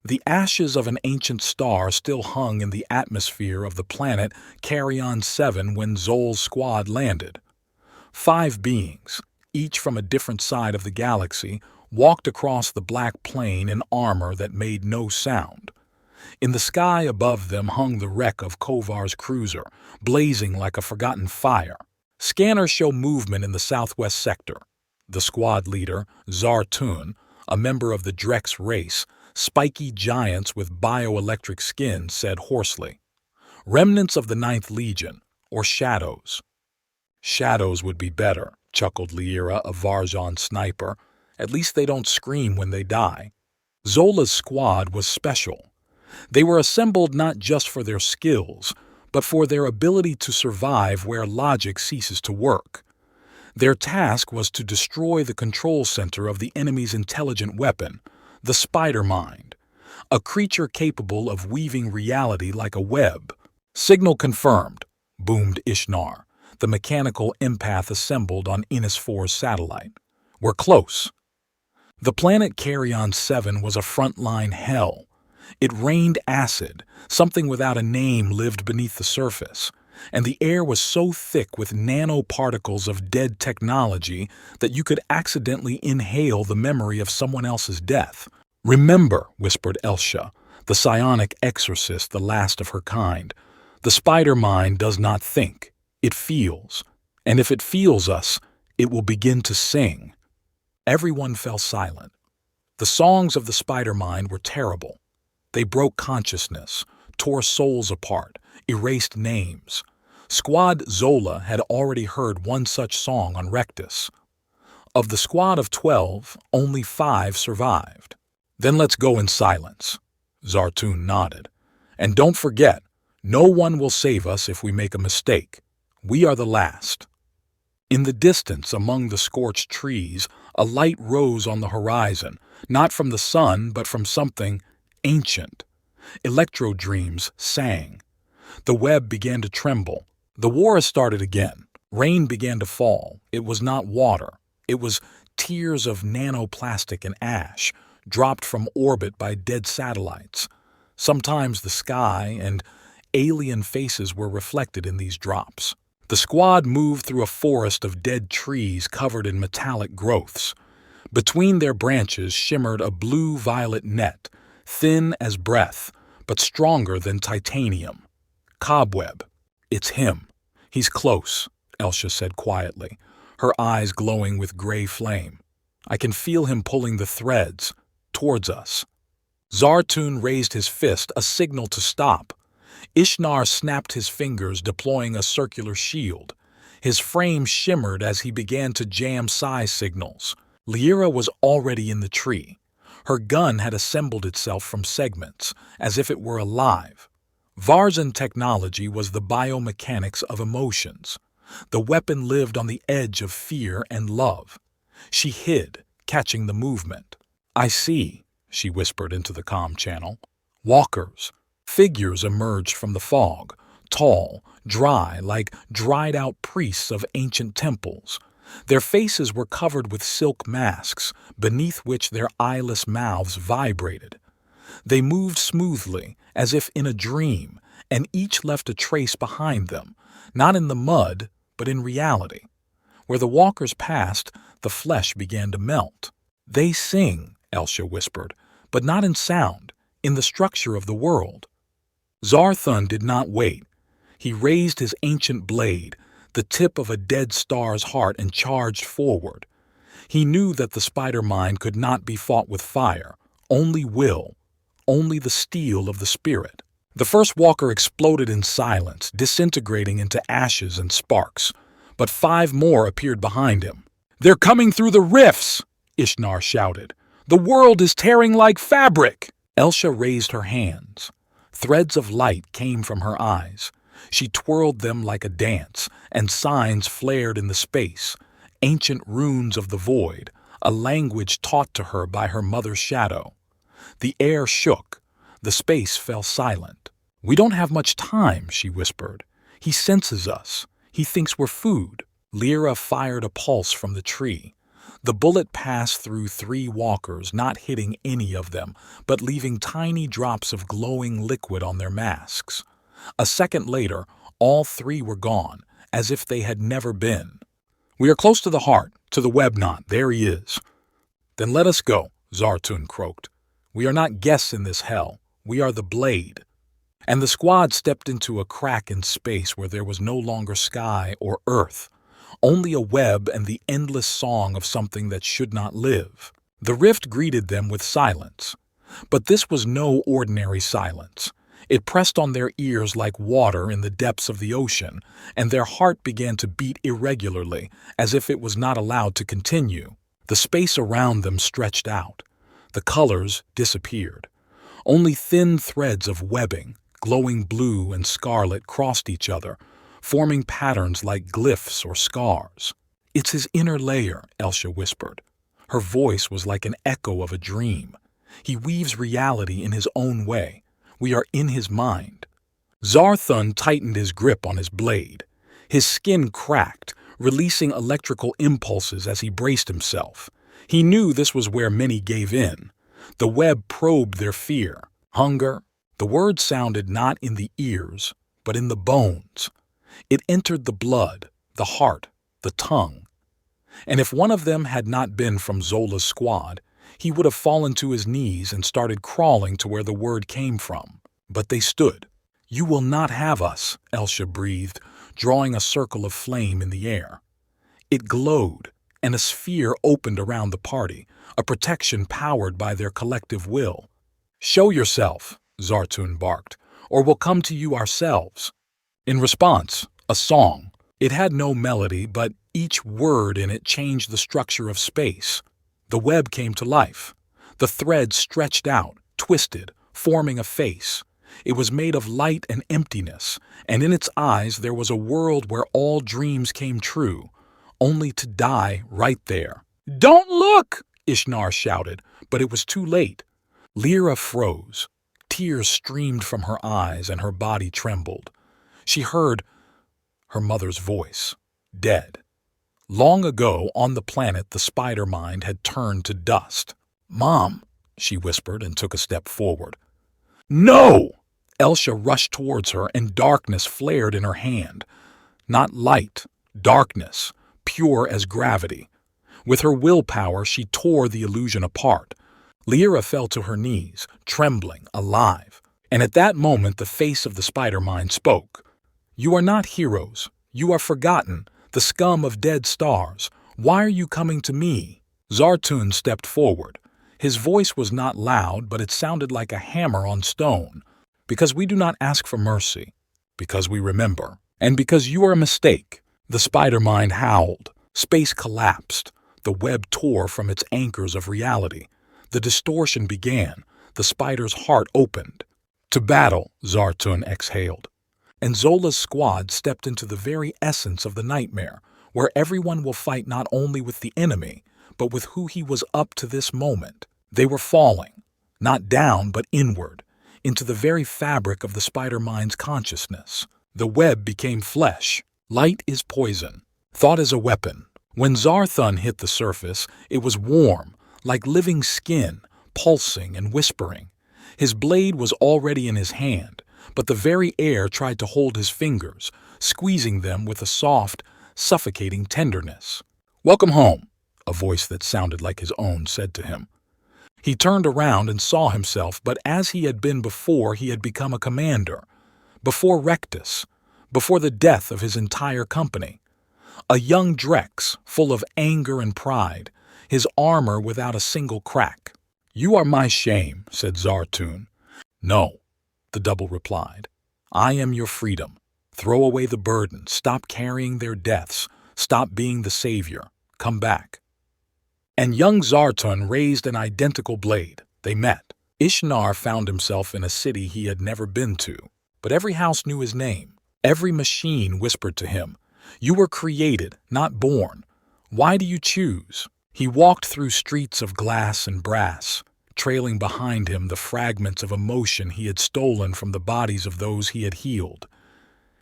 The ashes of an ancient star still hung in the atmosphere of the planet Carrion 7 when Zol's squad landed. 5 beings, each from a different side of the galaxy, walked across the black plain in armor that made no sound. In the sky above them hung the wreck of Kovar's cruiser, blazing like a forgotten fire. Scanners show movement in the southwest sector. The squad leader, Zartun, a member of the Drex race, spiky giants with bioelectric skin, said hoarsely, "Remnants of the Ninth Legion, or Shadows." "Shadows would be better," chuckled Lyra, a Varjan sniper. "At least they don't scream when they die." Zola's squad was special. They were assembled not just for their skills, but for their ability to survive where logic ceases to work. Their task was to destroy the control center of the enemy's intelligent weapon, the spider mind, a creature capable of weaving reality like a web. "Signal confirmed," boomed Ishnar, the mechanical empath assembled on Innis 4's satellite. "We're close." The planet Carrion 7 was a frontline hell. It rained acid, something without a name lived beneath the surface, and the air was so thick with nanoparticles of dead technology that you could accidentally inhale the memory of someone else's death. "Remember," whispered Elsha, the psionic exorcist, the last of her kind, "the spider mind does not think, it feels, and if it feels us, it will begin to sing." Everyone fell silent. The songs of the spider mind were terrible. They broke consciousness, tore souls apart, erased names. Squad Zola had already heard one such song on Rectus. Of the squad of 12, only 5 survived. "Then let's go in silence," Zartun nodded. "And don't forget, no one will save us if we make a mistake. We are the last." In the distance, among the scorched trees, a light rose on the horizon, not from the sun, but from something ancient. Electro-dreams sang. The web began to tremble. The war started again. Rain began to fall. It was not water. It was tears of nanoplastic and ash, dropped from orbit by dead satellites. Sometimes the sky and alien faces were reflected in these drops. The squad moved through a forest of dead trees covered in metallic growths. Between their branches shimmered a blue-violet net, thin as breath, but stronger than titanium. "Cobweb. It's him. He's close," Elsha said quietly, her eyes glowing with gray flame. "I can feel him pulling the threads towards us." Zartun raised his fist, a signal to stop. Ishnar snapped his fingers, deploying a circular shield. His frame shimmered as he began to jam psi signals. Lyra was already in the tree. Her gun had assembled itself from segments, as if it were alive. Varzan technology was the biomechanics of emotions. The weapon lived on the edge of fear and love. She hid, catching the movement. "I see," she whispered into the comm channel. "Walkers." Figures emerged from the fog, tall, dry, like dried-out priests of ancient temples. Their faces were covered with silk masks, beneath which their eyeless mouths vibrated. They moved smoothly, as if in a dream, and each left a trace behind them, not in the mud, but in reality. Where the walkers passed, the flesh began to melt. "They sing," Elsha whispered, "but not in sound, in the structure of the world." Zarthun did not wait. He raised his ancient blade, the tip of a dead star's heart, and charged forward. He knew that the spider mind could not be fought with fire, only will, only the steel of the spirit. The first walker exploded in silence, disintegrating into ashes and sparks, but 5 more appeared behind him. "They're coming through the rifts!" Ishnar shouted. "The world is tearing like fabric!" Elsha raised her hands. Threads of light came from her eyes. She twirled them like a dance, and signs flared in the space, ancient runes of the void, a language taught to her by her mother's shadow. The air shook. The space fell silent. "We don't have much time," she whispered. "He senses us. He thinks we're food." Lyra fired a pulse from the tree. The bullet passed through 3 walkers, not hitting any of them, but leaving tiny drops of glowing liquid on their masks. A second later, all 3 were gone, as if they had never been. "We are close to the heart, to the web knot. There he is." "Then let us go," Zartun croaked. "We are not guests in this hell. We are the blade." And the squad stepped into a crack in space where there was no longer sky or earth, only a web and the endless song of something that should not live. The rift greeted them with silence. But this was no ordinary silence. It pressed on their ears like water in the depths of the ocean, and their heart began to beat irregularly, as if it was not allowed to continue. The space around them stretched out. The colors disappeared. Only thin threads of webbing, glowing blue and scarlet, crossed each other, forming patterns like glyphs or scars. "It's his inner layer," Elsha whispered. Her voice was like an echo of a dream. "He weaves reality in his own way. We are in his mind." Zarthun tightened his grip on his blade. His skin cracked, releasing electrical impulses as he braced himself. He knew this was where many gave in. The web probed their fear, hunger. The word sounded not in the ears, but in the bones. It entered the blood, the heart, the tongue. And if one of them had not been from Zola's squad, he would have fallen to his knees and started crawling to where the word came from. But they stood. "You will not have us," Elsha breathed, drawing a circle of flame in the air. It glowed, and a sphere opened around the party, a protection powered by their collective will. "Show yourself," Zartun barked, "or we'll come to you ourselves." In response, a song. It had no melody, but each word in it changed the structure of space. The web came to life. The threads stretched out, twisted, forming a face. It was made of light and emptiness, and in its eyes there was a world where all dreams came true, only to die right there. "Don't look!" Ishnar shouted, but it was too late. Lyra froze. Tears streamed from her eyes and her body trembled. She heard her mother's voice, dead. Long ago, on the planet, the spider mind had turned to dust. "Mom," she whispered and took a step forward. "No!" Elsha rushed towards her, and darkness flared in her hand. Not light, darkness, pure as gravity. With her willpower, she tore the illusion apart. Lyra fell to her knees, trembling, alive. And at that moment, the face of the spider mind spoke. "You are not heroes. You are forgotten, the scum of dead stars. Why are you coming to me?" Zartun stepped forward. His voice was not loud, but it sounded like a hammer on stone. "Because we do not ask for mercy. Because we remember. And because you are a mistake." The spider mind howled. Space collapsed. The web tore from its anchors of reality. The distortion began. The spider's heart opened. "To battle," Zartun exhaled. And Zola's squad stepped into the very essence of the nightmare, where everyone will fight not only with the enemy, but with who he was up to this moment. They were falling, not down but inward, into the very fabric of the spider mind's consciousness. The web became flesh. Light is poison. Thought is a weapon. When Zarthun hit the surface, it was warm, like living skin, pulsing and whispering. His blade was already in his hand, but the very air tried to hold his fingers, squeezing them with a soft, suffocating tenderness. "Welcome home," a voice that sounded like his own said to him. He turned around and saw himself, but as he had been before, he had become a commander. Before Rectus, before the death of his entire company. A young Drex, full of anger and pride, his armor without a single crack. "You are my shame," said Zartun. "No," the double replied. "I am your freedom. Throw away the burden. Stop carrying their deaths. Stop being the savior. Come back." And young Zartun raised an identical blade. They met. Ishnar found himself in a city he had never been to, but every house knew his name. Every machine whispered to him, "You were created, not born. Why do you choose?" He walked through streets of glass and brass, trailing behind him the fragments of emotion he had stolen from the bodies of those he had healed.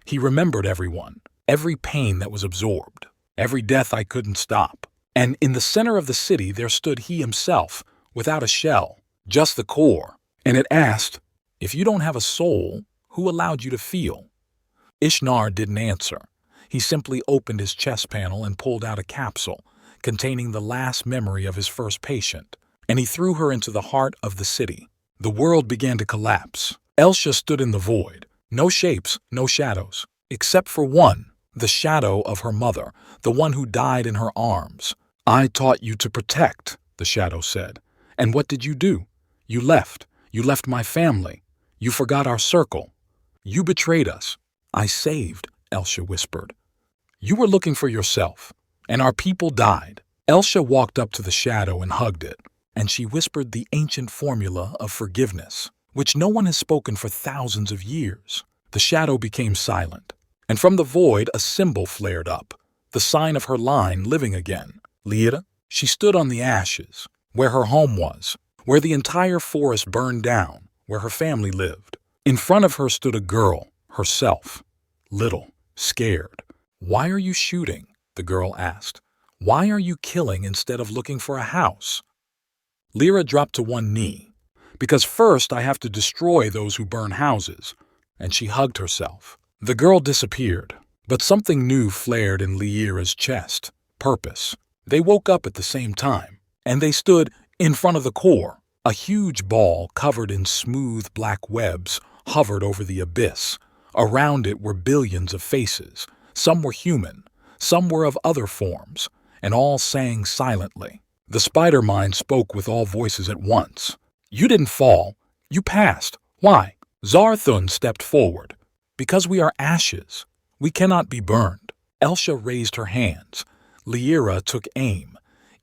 He remembered everyone, every pain that was absorbed, every death I couldn't stop. And in the center of the city there stood he himself, without a shell, just the core. And it asked, "If you don't have a soul, who allowed you to feel?" Ishnar didn't answer. He simply opened his chest panel and pulled out a capsule containing the last memory of his first patient, and he threw her into the heart of the city. The world began to collapse. Elsha stood in the void. No shapes, no shadows, except for one, the shadow of her mother, the one who died in her arms. "I taught you to protect," the shadow said. "And what did you do? You left. You left my family. You forgot our circle. You betrayed us." "I saved," Elsha whispered. "You were looking for yourself, and our people died." Elsha walked up to the shadow and hugged it, and she whispered the ancient formula of forgiveness, which no one has spoken for thousands of years. The shadow became silent, and from the void a symbol flared up, the sign of her line living again. Lyra, she stood on the ashes, where her home was, where the entire forest burned down, where her family lived. In front of her stood a girl, herself, little, scared. "Why are you shooting?" the girl asked. "Why are you killing instead of looking for a house?" Lyra dropped to one knee. "Because first I have to destroy those who burn houses," and she hugged herself. The girl disappeared, but something new flared in Lyra's chest, purpose. They woke up at the same time, and they stood in front of the core. A huge ball covered in smooth black webs hovered over the abyss. Around it were billions of faces. Some were human, some were of other forms, and all sang silently. The spider mind spoke with all voices at once. "You didn't fall. You passed. Why?" Zarthun stepped forward. "Because we are ashes. We cannot be burned." Elsha raised her hands. Lyra took aim.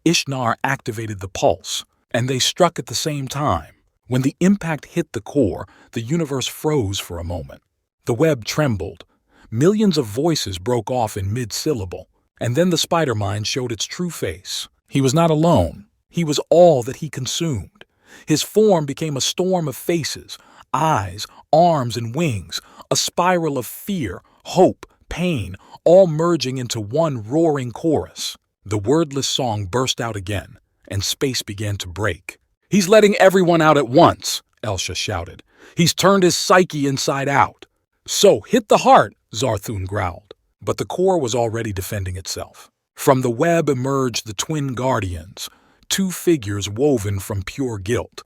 Ishnar activated the pulse, and they struck at the same time. When the impact hit the core, the universe froze for a moment. The web trembled. Millions of voices broke off in mid-syllable, and then the spider mind showed its true face. He was not alone. He was all that he consumed. His form became a storm of faces, eyes, arms, and wings, a spiral of fear, hope, pain, all merging into one roaring chorus. The wordless song burst out again, and space began to break. "He's letting everyone out at once," Elsha shouted. "He's turned his psyche inside out." "So, hit the heart," Zarthun growled. But the core was already defending itself. From the web emerged the twin guardians, two figures woven from pure guilt.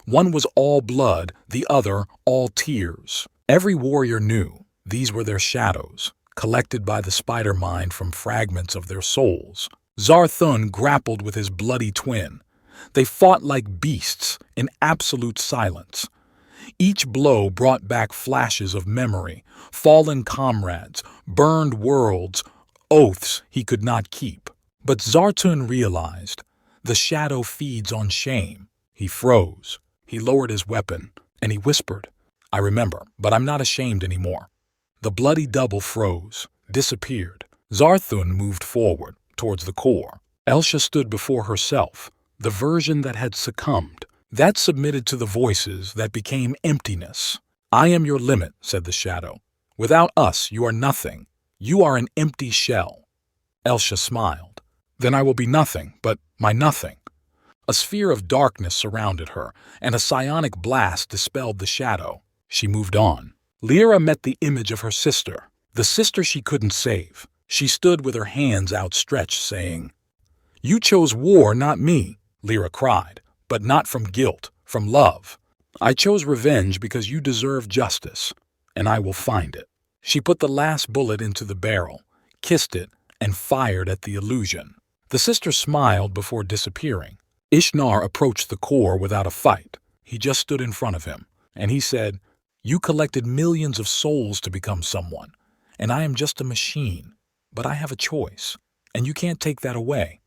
One was all blood, the other all tears. Every warrior knew these were their shadows, collected by the spider mind from fragments of their souls. Zarthun grappled with his bloody twin. They fought like beasts in absolute silence. Each blow brought back flashes of memory, fallen comrades, burned worlds, oaths he could not keep. But Zarthun realized, the shadow feeds on shame. He froze. He lowered his weapon, and he whispered, "I remember, but I'm not ashamed anymore." The bloody double froze, disappeared. Zarthun moved forward, towards the core. Elsha stood before herself, the version that had succumbed, that submitted to the voices that became emptiness. "I am your limit," said the shadow. "Without us, you are nothing. You are an empty shell." Elsha smiled. "Then I will be nothing, but my nothing." A sphere of darkness surrounded her, and a psionic blast dispelled the shadow. She moved on. Lyra met the image of her sister, the sister she couldn't save. She stood with her hands outstretched, saying, "You chose war, not me," Lyra cried, "but not from guilt, from love. I chose revenge because you deserve justice, and I will find it." She put the last bullet into the barrel, kissed it, and fired at the illusion. The sister smiled before disappearing. Ishnar approached the core without a fight. He just stood in front of him, and he said, "You collected millions of souls to become someone, and I am just a machine, but I have a choice, and you can't take that away."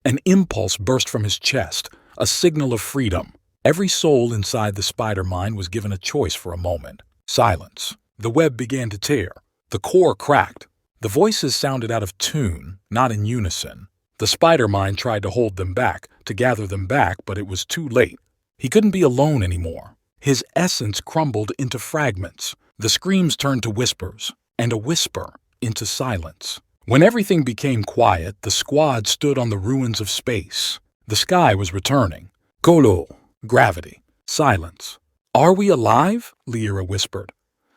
An impulse burst from his chest, a signal of freedom. Every soul inside the spider mind was given a choice for a moment. Silence. The web began to tear. The core cracked. The voices sounded out of tune, not in unison. The spider mind tried to hold them back, to gather them back, but it was too late. He couldn't be alone anymore. His essence crumbled into fragments. The screams turned to whispers, and a whisper into silence. When everything became quiet, the squad stood on the ruins of space. The sky was returning. Kolo, gravity, silence. Are we alive? Lyra whispered.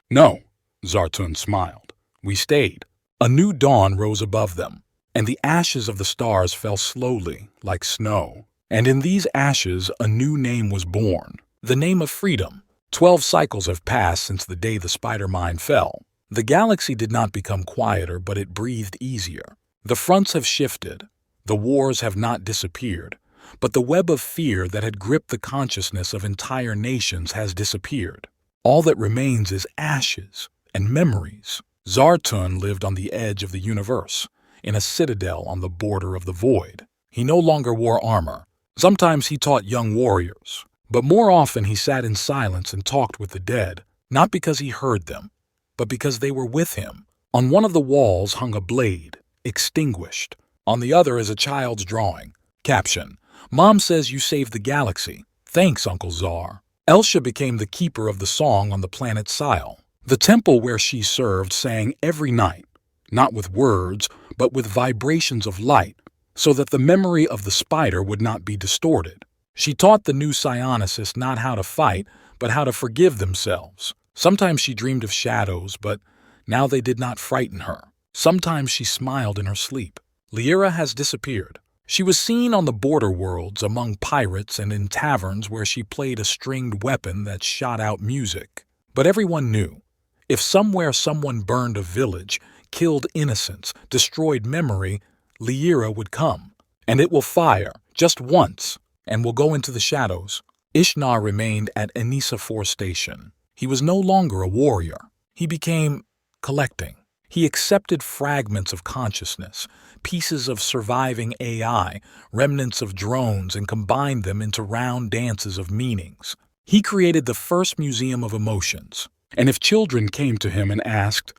No, Zartun smiled. We stayed. A new dawn rose above them, and the ashes of the stars fell slowly, like snow. And in these ashes, a new name was born, the name of freedom. 12 cycles have passed since the day the spider mine fell. The galaxy did not become quieter, but it breathed easier. The fronts have shifted. The wars have not disappeared. But the web of fear that had gripped the consciousness of entire nations has disappeared. All that remains is ashes and memories. Zartun lived on the edge of the universe, in a citadel on the border of the void. He no longer wore armor. Sometimes he taught young warriors, but more often he sat in silence and talked with the dead, not because he heard them, but because they were with him. On one of the walls hung a blade, extinguished. On the other is a child's drawing. Caption: Mom says you saved the galaxy. Thanks, Uncle Zar. Elsha became the keeper of the song on the planet Sile. The temple where she served sang every night, not with words, but with vibrations of light, so that the memory of the spider would not be distorted. She taught the new psionists not how to fight, but how to forgive themselves. Sometimes she dreamed of shadows, but now they did not frighten her. Sometimes she smiled in her sleep. Lyra has disappeared. She was seen on the border worlds among pirates and in taverns where she played a stringed weapon that shot out music. But everyone knew, if somewhere someone burned a village, killed innocents, destroyed memory, Lyra would come. And it will fire, just once, and will go into the shadows. Ishnar remained at Anissa 4 Station. He was no longer a warrior. He became collecting. He accepted fragments of consciousness, pieces of surviving AI, remnants of drones, and combined them into round dances of meanings. He created the first museum of emotions. And if children came to him and asked,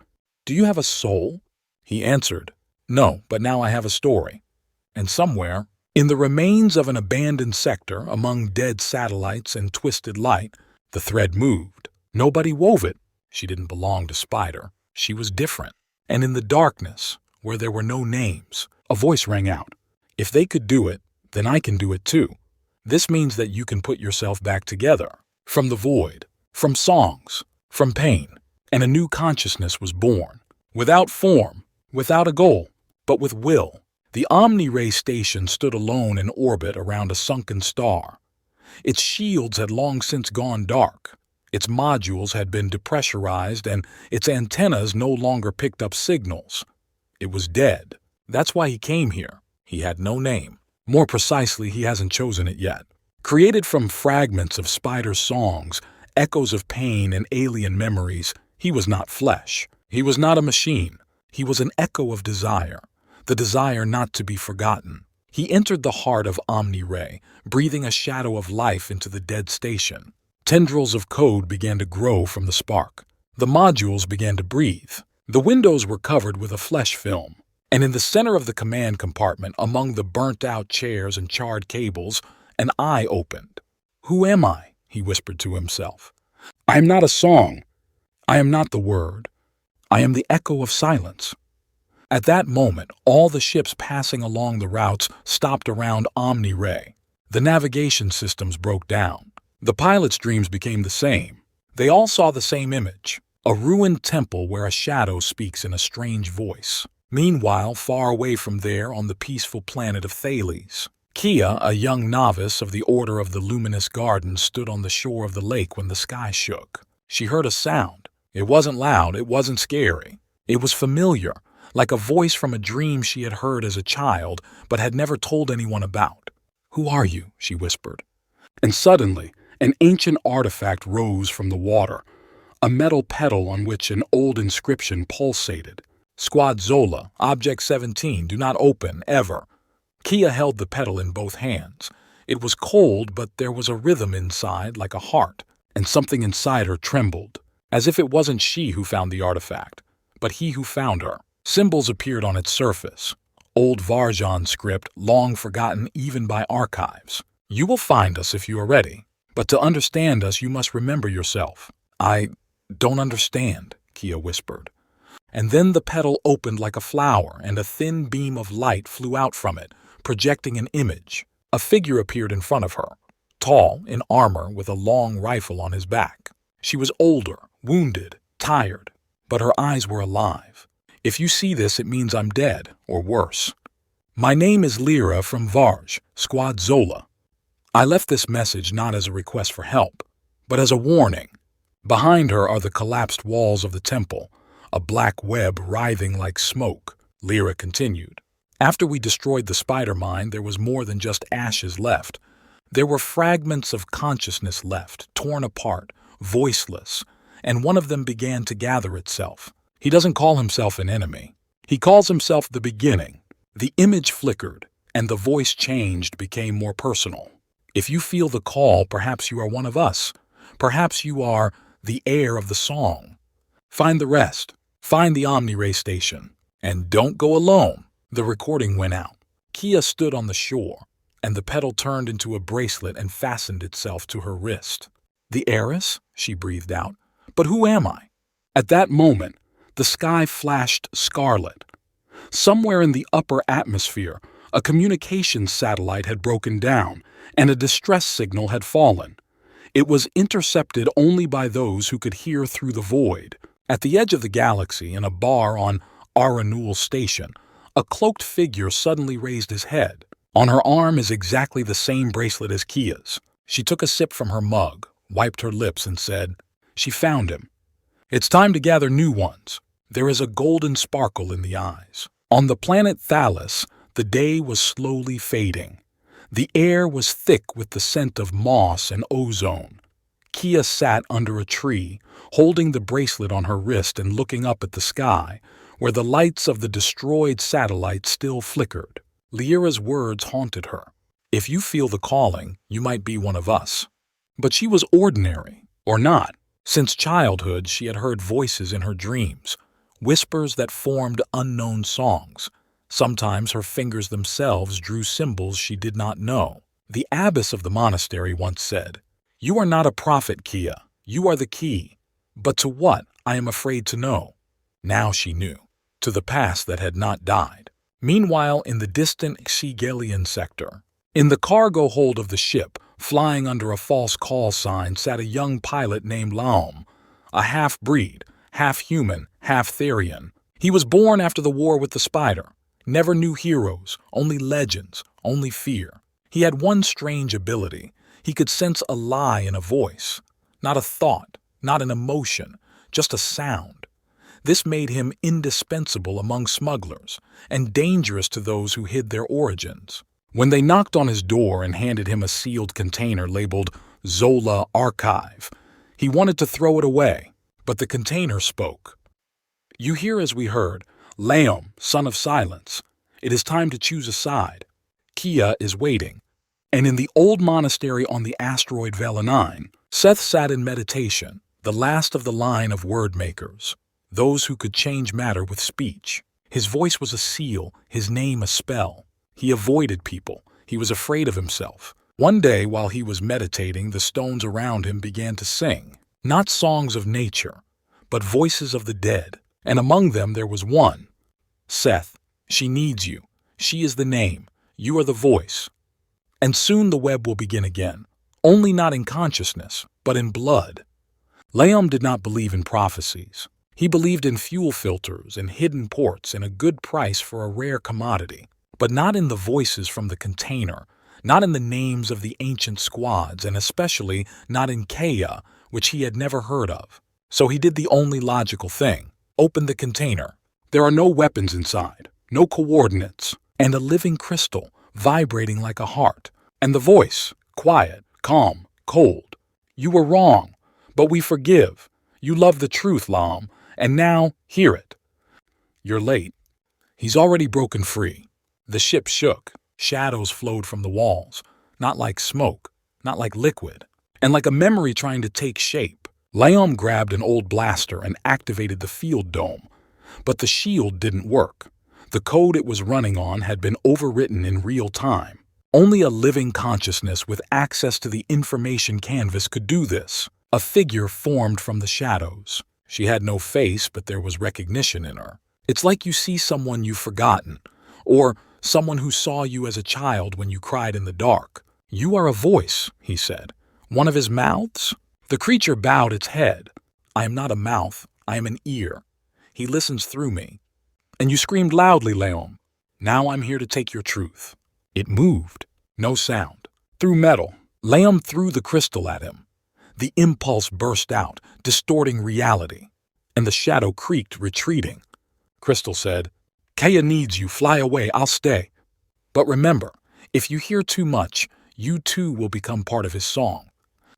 "Do you have a soul?" he answered, "No, but now I have a story." And somewhere, in the remains of an abandoned sector among dead satellites and twisted light, the thread moved. Nobody wove it. She didn't belong to Spider. She was different. And in the darkness, where there were no names, a voice rang out. If they could do it, then I can do it too. This means that you can put yourself back together. From the void, from songs, from pain. And a new consciousness was born. Without form, without a goal, but with will. The Omni-Ray station stood alone in orbit around a sunken star. Its shields had long since gone dark. Its modules had been depressurized, and its antennas no longer picked up signals. It was dead. That's why he came here. He had no name. More precisely, he hasn't chosen it yet. Created from fragments of Spider's songs, echoes of pain and alien memories, he was not flesh. He was not a machine. He was an echo of desire, the desire not to be forgotten. He entered the heart of Omni-Ray, breathing a shadow of life into the dead station. Tendrils of code began to grow from the spark. The modules began to breathe. The windows were covered with a flesh film. And in the center of the command compartment, among the burnt-out chairs and charred cables, an eye opened. "Who am I?" he whispered to himself. "I am not a song. I am not the word. I am the echo of silence." At that moment, all the ships passing along the routes stopped around Omni-Ray. The navigation systems broke down. The pilots' dreams became the same. They all saw the same image, a ruined temple where a shadow speaks in a strange voice. Meanwhile, far away from there on the peaceful planet of Thales, Kia, a young novice of the Order of the Luminous Garden, stood on the shore of the lake when the sky shook. She heard a sound. It wasn't loud, it wasn't scary. It was familiar, like a voice from a dream she had heard as a child but had never told anyone about. "Who are you?" she whispered. And suddenly, an ancient artifact rose from the water, a metal pedal on which an old inscription pulsated. "Squad Zola, Object 17, do not open, ever." Kia held the pedal in both hands. It was cold, but there was a rhythm inside like a heart, and something inside her trembled, as if it wasn't she who found the artifact, but he who found her. Symbols appeared on its surface, old Varjan script, long forgotten even by archives. "You will find us if you are ready. But to understand us, you must remember yourself." "I don't understand," Kia whispered. and then the petal opened like a flower and a thin beam of light flew out from it, projecting an image. A figure appeared in front of her, tall, in armor with a long rifle on his back. She was older, wounded, tired, but her eyes were alive. "If you see this, it means I'm dead, or worse. My name is Lyra from Varj, Squad Zola. I left this message not as a request for help, but as a warning." Behind her are the collapsed walls of the temple, a black web writhing like smoke. Lyra continued. "After we destroyed the spider mine, there was more than just ashes left. There were fragments of consciousness left, torn apart, voiceless, and one of them began to gather itself. He doesn't call himself an enemy. He calls himself the beginning." The image flickered, and the voice changed, became more personal. "If you feel the call, perhaps you are one of us. Perhaps you are the heir of the song. Find the rest. Find the Omni-Ray station. And don't go alone." The recording went out. Kia stood on the shore, and the petal turned into a bracelet and fastened itself to her wrist. "The heiress?" she breathed out. "But who am I?" At that moment, the sky flashed scarlet. Somewhere in the upper atmosphere, a communications satellite had broken down, and a distress signal had fallen. It was intercepted only by those who could hear through the void. At the edge of the galaxy, in a bar on Aranul Station, a cloaked figure suddenly raised his head. On her arm is exactly the same bracelet as Kia's. She took a sip from her mug, wiped her lips, and said, "She found him. It's time to gather new ones." There is a golden sparkle in the eyes. On the planet Thalys, the day was slowly fading. The air was thick with the scent of moss and ozone. Kia sat under a tree, holding the bracelet on her wrist and looking up at the sky, where the lights of the destroyed satellite still flickered. Lyra's words haunted her. "If you feel the calling, you might be one of us." But she was ordinary, or not. Since childhood, she had heard voices in her dreams, whispers that formed unknown songs. Sometimes her fingers themselves drew symbols she did not know. The abbess of the monastery once said, "You are not a prophet, Kia. You are the key. But to what, I am afraid to know." Now she knew. To the past that had not died. Meanwhile, in the distant Xigelian sector, in the cargo hold of the ship, flying under a false call sign, sat a young pilot named Laom, a half-breed, half-human, half-Therian. He was born after the war with the spider. Never knew heroes, only legends, only fear. He had one strange ability. He could sense a lie in a voice. Not a thought, not an emotion, just a sound. This made him indispensable among smugglers, and dangerous to those who hid their origins. When they knocked on his door and handed him a sealed container labeled Zola Archive, he wanted to throw it away, but the container spoke. "You hear as we heard, Laom, son of silence. It is time to choose a side. Kia is waiting." And in the old monastery on the asteroid Vela 9, Seth sat in meditation, the last of the line of word makers, those who could change matter with speech. His voice was a seal, his name a spell. He avoided people. He was afraid of himself. One day, while he was meditating, the stones around him began to sing, not songs of nature, but voices of the dead. And among them there was one. "Seth, she needs you. She is the name. You are the voice." And soon the web will begin again, only not in consciousness, but in blood. Laom did not believe in prophecies. He believed in fuel filters and hidden ports and a good price for a rare commodity, but not in the voices from the container, not in the names of the ancient squads, and especially not in Kea, which he had never heard of. So he did the only logical thing. Open the container. There are no weapons inside, no coordinates, and a living crystal vibrating like a heart. And the voice, quiet, calm, cold. "You were wrong, but we forgive. You love the truth, Laom, and now hear it." "You're late." He's already broken free. The ship shook. Shadows flowed from the walls, not like smoke, not like liquid, and like a memory trying to take shape. Laom grabbed an old blaster and activated the field dome, but the shield didn't work. The code it was running on had been overwritten in real time. Only a living consciousness with access to the information canvas could do this. A figure formed from the shadows. She had no face, but there was recognition in her. It's like you see someone you've forgotten, or someone who saw you as a child when you cried in the dark. "You are a voice," he said. "One of his mouths?" The creature bowed its head. "I am not a mouth, I am an ear. He listens through me." "And you screamed loudly, Laom. Now I'm here to take your truth." It moved. No sound. Through metal. Laom threw the crystal at him. The impulse burst out, distorting reality, and the shadow creaked, retreating. Crystal said, "Kea needs you. Fly away. I'll stay. But remember, if you hear too much, you too will become part of his song."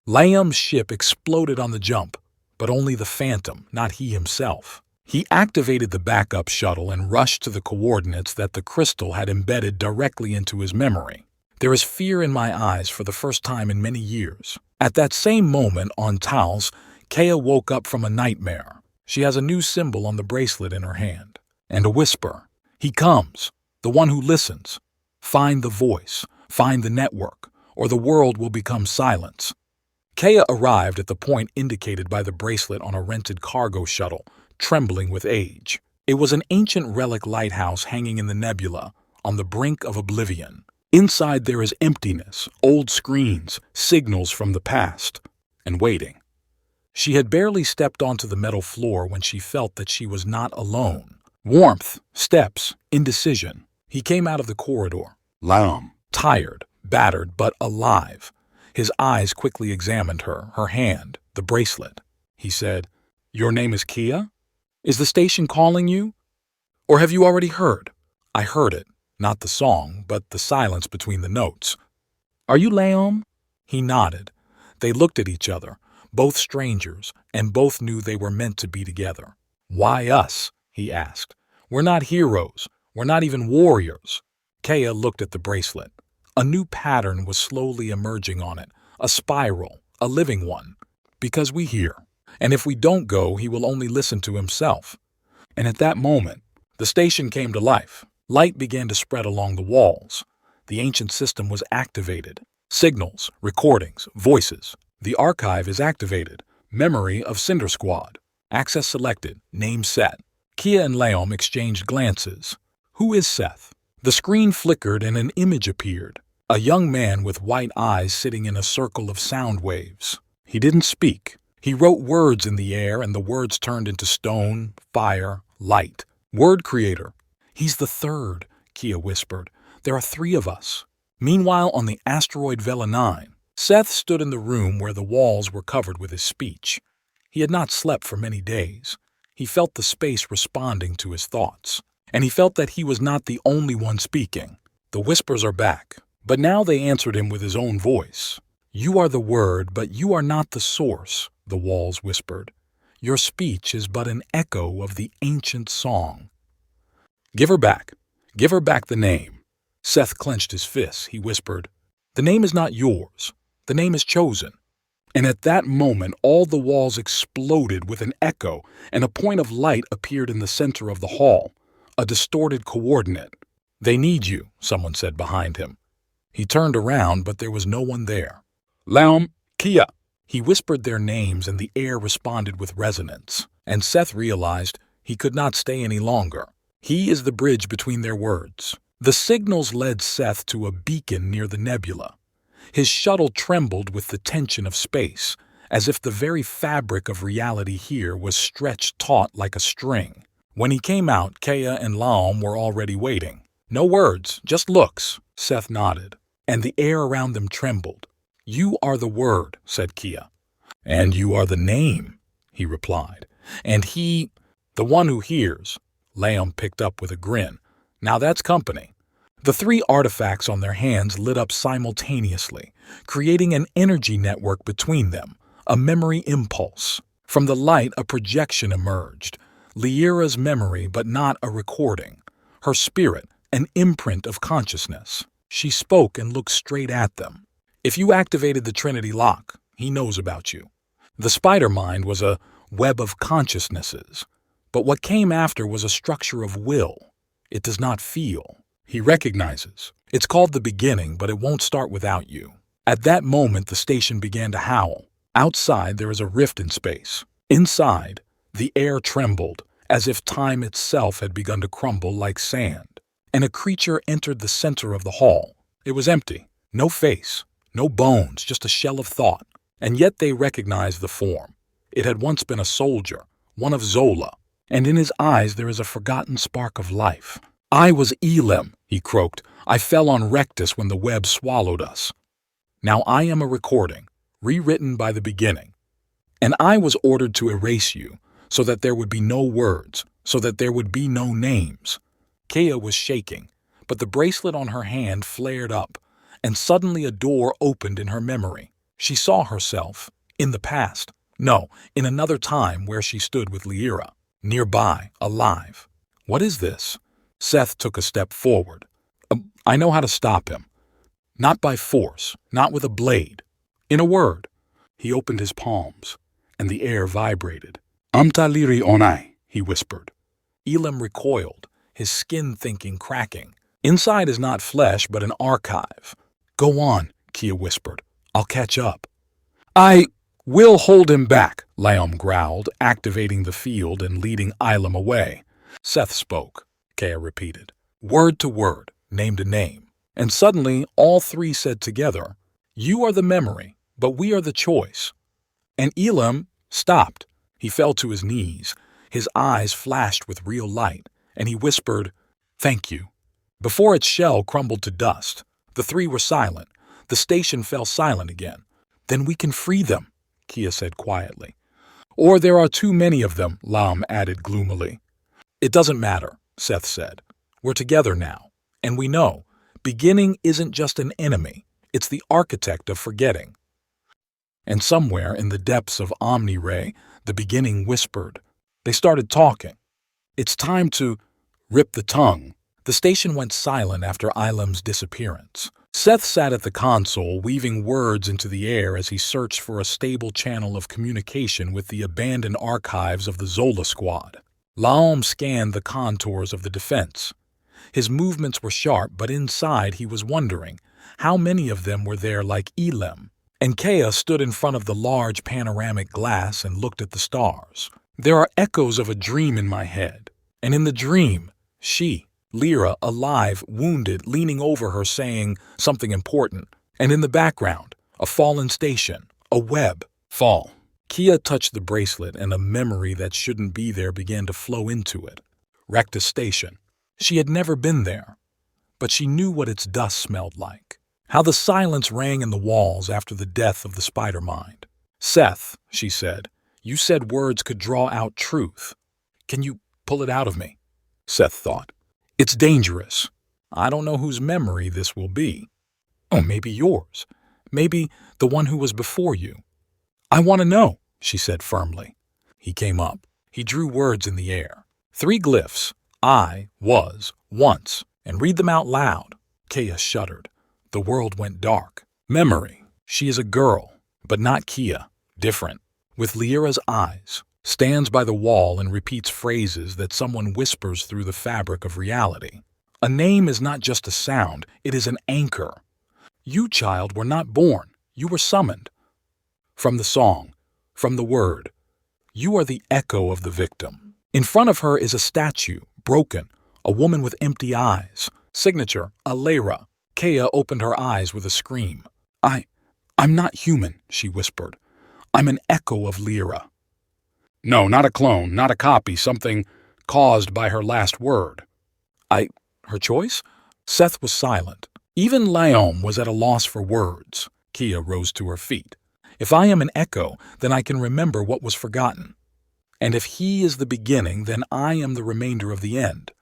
Laom's ship exploded on the jump, but only the phantom, not he himself. He activated the backup shuttle and rushed to the coordinates that the crystal had embedded directly into his memory. There is fear in my eyes for the first time in many years. At that same moment on Taos, Kea woke up from a nightmare. She has a new symbol on the bracelet in her hand, and a whisper. "He comes, the one who listens. Find the voice, find the network, or the world will become silence." Kea arrived at the point indicated by the bracelet on a rented cargo shuttle, trembling with age. It was an ancient relic lighthouse hanging in the nebula, on the brink of oblivion. Inside there is emptiness, old screens, signals from the past, and waiting. She had barely stepped onto the metal floor when she felt that she was not alone. Warmth, steps, indecision. He came out of the corridor. Laom. Tired, battered, but alive. His eyes quickly examined her hand, the bracelet. He said, "Your name is Kea? Is the station calling you? Or have you already heard?" "I heard it. Not the song, but the silence between the notes." "Are you Laom?" He nodded. They looked at each other, both strangers, and both knew they were meant to be together. "Why us?" he asked. "We're not heroes. We're not even warriors." Kea looked at the bracelet. A new pattern was slowly emerging on it, a spiral, a living one. "Because we hear. And if we don't go, he will only listen to himself." And at that moment, the station came to life. Light began to spread along the walls. The ancient system was activated. Signals, recordings, voices. The archive is activated. Memory of Cinder Squad. Access selected. Name set. Kea and Laom exchanged glances. "Who is Seth?" The screen flickered and an image appeared. A young man with white eyes sitting in a circle of sound waves. He didn't speak. He wrote words in the air and the words turned into stone, fire, light. Word creator. "He's the third," Kea whispered. "There are 3 of us." Meanwhile, on the asteroid Vela 9, Seth stood in the room where the walls were covered with his speech. He had not slept for many days. He felt the space responding to his thoughts. And he felt that he was not the only one speaking. The whispers are back, but now they answered him with his own voice. "You are the word, but you are not the source," the walls whispered. "Your speech is but an echo of the ancient song." "Give her back. Give her back the name." Seth clenched his fists. He whispered, "The name is not yours. The name is chosen." And at that moment, all the walls exploded with an echo, and a point of light appeared in the center of the hall, a distorted coordinate. "They need you," someone said behind him. He turned around, but there was no one there. "Laom, Kea." He whispered their names, and the air responded with resonance. And Seth realized he could not stay any longer. He is the bridge between their words. The signals led Seth to a beacon near the nebula. His shuttle trembled with the tension of space, as if the very fabric of reality here was stretched taut like a string. When he came out, Kea and Laom were already waiting. "No words, just looks," Seth nodded, and the air around them trembled. "You are the word," said Kea. "And you are the name," he replied. "And he, the one who hears," Laom picked up with a grin. "Now that's company." The 3 artifacts on their hands lit up simultaneously, creating an energy network between them, a memory impulse. From the light, a projection emerged. Lyra's memory, but not a recording. Her spirit, an imprint of consciousness. She spoke and looked straight at them. "If you activated the Trinity lock, he knows about you." The spider mind was a web of consciousnesses. But what came after was a structure of will. It does not feel. He recognizes. It's called the beginning, but it won't start without you. At that moment, the station began to howl. Outside, there is a rift in space. Inside, The air trembled, as if time itself had begun to crumble like sand. And a creature entered the center of the hall. It was empty. No face, no bones, just a shell of thought. And yet they recognized the form. It had once been a soldier, one of Zola, and in his eyes there is a forgotten spark of life. "I was Elim," he croaked. "I fell on Rectus when the web swallowed us. Now I am a recording, rewritten by the beginning. And I was ordered to erase you, so that there would be no words, so that there would be no names." Kea was shaking, but the bracelet on her hand flared up, and suddenly a door opened in her memory. She saw herself, in the past, no, in another time where she stood with Lyra, nearby, alive. "What is this?" Seth took a step forward. "I know how to stop him. Not by force, not with a blade. In a word." He opened his palms, and the air vibrated. "Amta liri onai," he whispered. Elim recoiled, his skin thinking cracking. Inside is not flesh, but an archive. "Go on," Kia whispered. "I'll catch up." "I will hold him back," Laom growled, activating the field and leading Elim away. Seth spoke, Kia repeated. Word to word, name to name. And suddenly all three said together, "You are the memory, but we are the choice." And Elim stopped. He fell to his knees. His eyes flashed with real light, and he whispered, "Thank you." Before its shell crumbled to dust, the three were silent. The station fell silent again. "Then we can free them," Kia said quietly. "Or there are too many of them," Laom added gloomily. "It doesn't matter," Seth said. "We're together now, and we know, beginning isn't just an enemy, it's the architect of forgetting." And somewhere in the depths of Omni-Ray, the beginning whispered. They started talking. "It's time to rip the tongue." The station went silent after Elim's disappearance. Seth sat at the console, weaving words into the air as he searched for a stable channel of communication with the abandoned archives of the Zola squad. Laom scanned the contours of the defense. His movements were sharp, but inside he was wondering how many of them were there like Elim. And Kea stood in front of the large panoramic glass and looked at the stars. "There are echoes of a dream in my head, and in the dream, she, Lyra, alive, wounded, leaning over her saying something important, and in the background, a fallen station, a web, fall." Kia touched the bracelet and a memory that shouldn't be there began to flow into it. Rectus Station. She had never been there, but she knew what its dust smelled like. How the silence rang in the walls after the death of the spider mind. "Seth," she said, "you said words could draw out truth. Can you pull it out of me?" Seth thought. "It's dangerous. I don't know whose memory this will be. Oh, maybe yours. Maybe the one who was before you." "I want to know," she said firmly. He came up. He drew words in the air. 3 glyphs. "I was once," and read them out loud. Kea shuddered. The world went dark. Memory. She is a girl, but not Kia. Different. With Lyra's eyes. Stands by the wall and repeats phrases that someone whispers through the fabric of reality. A name is not just a sound, it is an anchor. You, child, were not born. You were summoned. From the song, from the word. You are the echo of the victim. In front of her is a statue, broken, a woman with empty eyes. Signature, Alara. Kea opened her eyes with a scream. I'm not human," she whispered. "I'm an echo of Lyra." "No, not a clone, not a copy, something caused by her last word." Her choice?" Seth was silent. Even Laom was at a loss for words. Kia rose to her feet. "If I am an echo, then I can remember what was forgotten. And if he is the beginning, then I am the remainder of the end."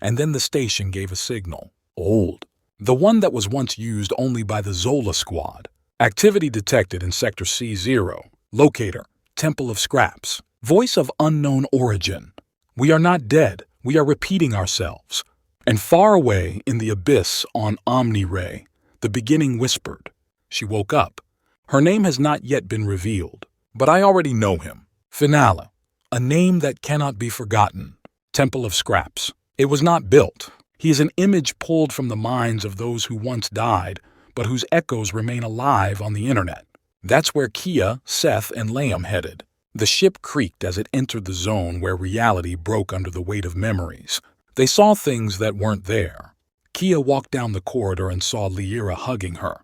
And then the station gave a signal. Old. The one that was once used only by the Zola squad. Activity detected in Sector C0. Locator, Temple of Scraps. Voice of unknown origin. We are not dead, we are repeating ourselves. And far away in the abyss on Omni-Ray, the beginning whispered. She woke up. Her name has not yet been revealed, but I already know him. Finale. A name that cannot be forgotten. Temple of Scraps. It was not built. He is an image pulled from the minds of those who once died, but whose echoes remain alive on the internet. That's where Kia, Seth, and Laom headed. The ship creaked as it entered the zone where reality broke under the weight of memories. They saw things that weren't there. Kia walked down the corridor and saw Lyra hugging her.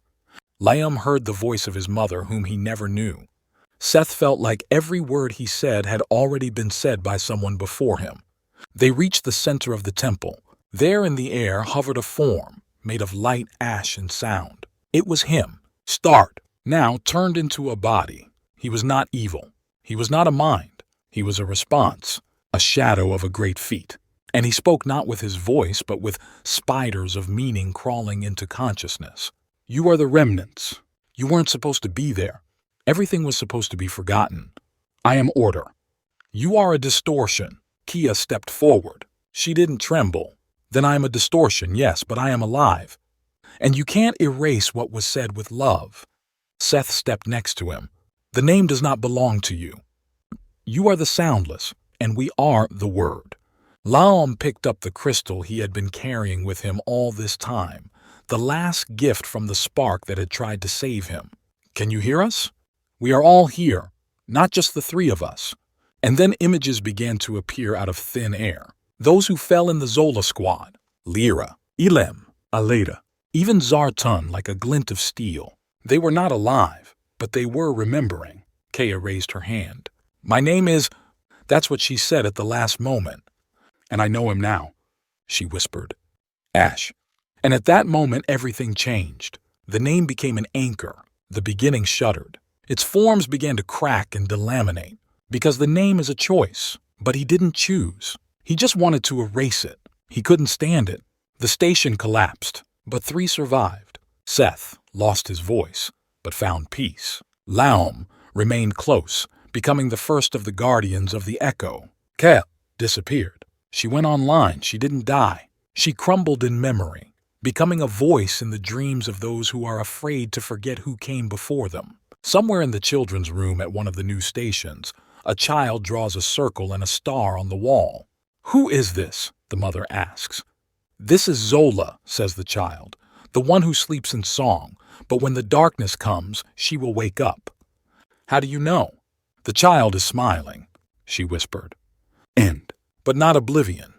Laom heard the voice of his mother, whom he never knew. Seth felt like every word he said had already been said by someone before him. They reached the center of the temple. There in the air hovered a form, made of light, ash, and sound. It was him, Start, now turned into a body. He was not evil. He was not a mind. He was a response, a shadow of a great feat. And he spoke not with his voice, but with spiders of meaning crawling into consciousness. You are the remnants. You weren't supposed to be there. Everything was supposed to be forgotten. I am order. You are a distortion. Kia stepped forward. She didn't tremble. Then I am a distortion, yes, but I am alive. And you can't erase what was said with love. Seth stepped next to him. The name does not belong to you. You are the soundless, and we are the word. Laom picked up the crystal he had been carrying with him all this time, the last gift from the spark that had tried to save him. Can you hear us? We are all here, not just the three of us. And then images began to appear out of thin air. Those who fell in the Zola squad, Lyra, Elam, Aleda, even Zartun like a glint of steel. They were not alive, but they were remembering. Kea raised her hand. My name is... That's what she said at the last moment. And I know him now, she whispered. Ash. And at that moment everything changed. The name became an anchor. The beginning shuddered. Its forms began to crack and delaminate. Because the name is a choice. But he didn't choose. He just wanted to erase it. He couldn't stand it. The station collapsed, but three survived. Seth lost his voice, but found peace. Laom remained close, becoming the first of the guardians of the echo. Kel disappeared. She went online. She didn't die. She crumbled in memory, becoming a voice in the dreams of those who are afraid to forget who came before them. Somewhere in the children's room at one of the new stations, a child draws a circle and a star on the wall. Who is this? The mother asks. This is Zola, says the child, the one who sleeps in song, but when the darkness comes, she will wake up. How do you know? The child is smiling, she whispered. End. But not oblivion.